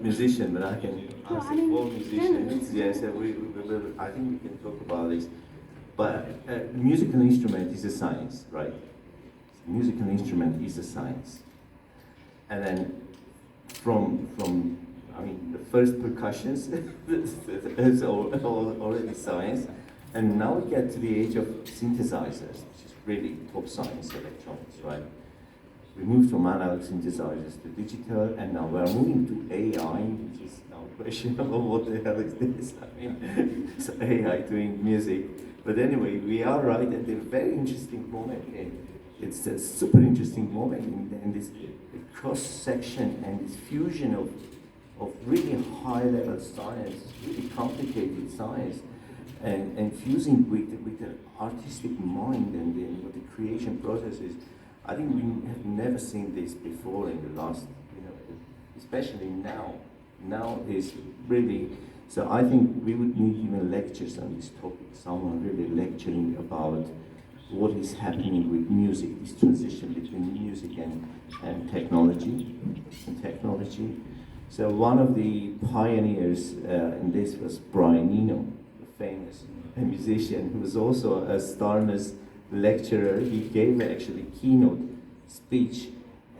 musician, but I can ask I mean, all musicians. yeah, Yes, I think we can talk about this. But musical instrument is a science, right? Musical instrument is a science. And then from I mean, the first percussions is already science. And now we get to the age of synthesizers, which is really top science electronics, right? We moved from analog synthesizers to digital, and now we're moving to AI, which is now questionable. What the hell is this? I mean, it's AI doing music. But anyway, we are right at a very interesting moment. It's a super interesting moment in this cross-section and this fusion of really high-level science, really complicated science, and fusing with the artistic mind and then what the creation process is. I think we have never seen this before in the last, especially now. Now is really, so I think we would need even lectures on this topic, someone really lecturing about what is happening with music, this transition between music and technology. So one of the pioneers in this was Brian Eno, the famous musician who was also a Starmus lecturer. He gave actually keynote speech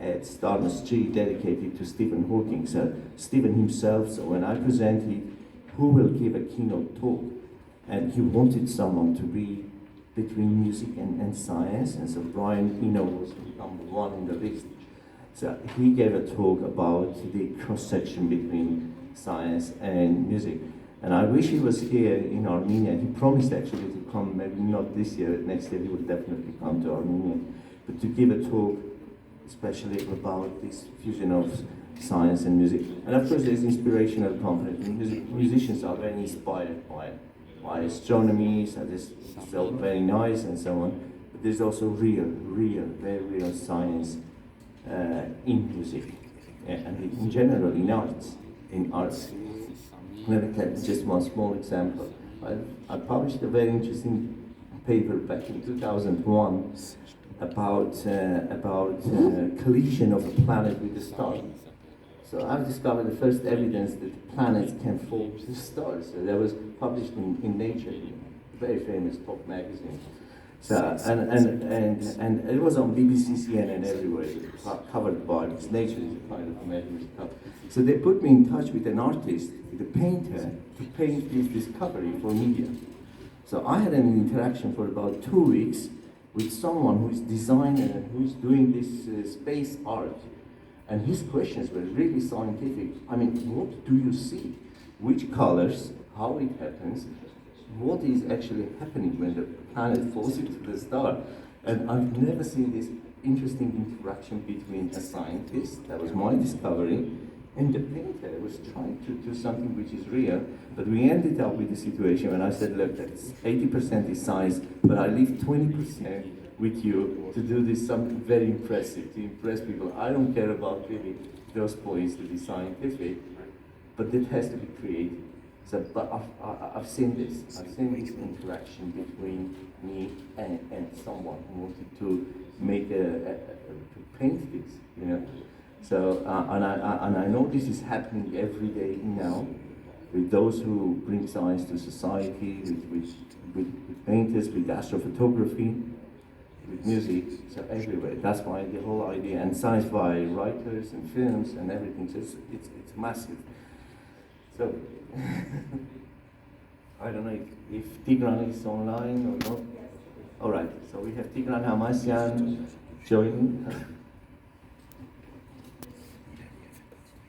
at Starmus 3 dedicated to Stephen Hawking. So Stephen himself, so when I presented who will give a keynote talk, and he wanted someone to be between music and science, and so Brian Eno was number one in the list. So he gave a talk about the cross-section between science and music. And I wish he was here in Armenia. He promised actually to come, maybe not this year, next year he will definitely come to Armenia, but to give a talk especially about this fusion of science and music. And of course there's inspirational component. Musicians are very inspired by astronomy, so this is all very nice and so on, but there's also very real science in music, and in general in arts. Let me take just one small example. I published a very interesting paper back in 2001 about collision of a planet with a star. So I've discovered the first evidence that planets can fall to stars. So that was published in Nature, a very famous top magazine. So and it was on BBC, CNN, everywhere, covered by, because Nature is a kind of American stuff. So they put me in touch with an artist, with a painter, to paint this discovery for media. So I had an interaction for about 2 weeks with someone who is designer and who is doing this space art. And his questions were really scientific. I mean, what do you see? Which colors? How it happens? What is actually happening when the planet falls into the star? And I've never seen this interesting interaction between a scientist, that was my discovery, and the painter was trying to do something which is real. But we ended up with the situation when I said, look, that's 80% is science, but I leave 20% with you to do this something very impressive, to impress people. I don't care about really those points to be scientific, but it has to be creative. So, but I've seen this. I've seen this interaction between me and someone who wanted to make to paint this, So, and I know this is happening every day now with those who bring science to society, with painters, with astrophotography, with music, so everywhere. That's why the whole idea, and science by writers and films and everything, so it's massive. So, I don't know if Tigran is online or not. All right, so we have Tigran Hamasyan joining.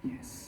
Yes.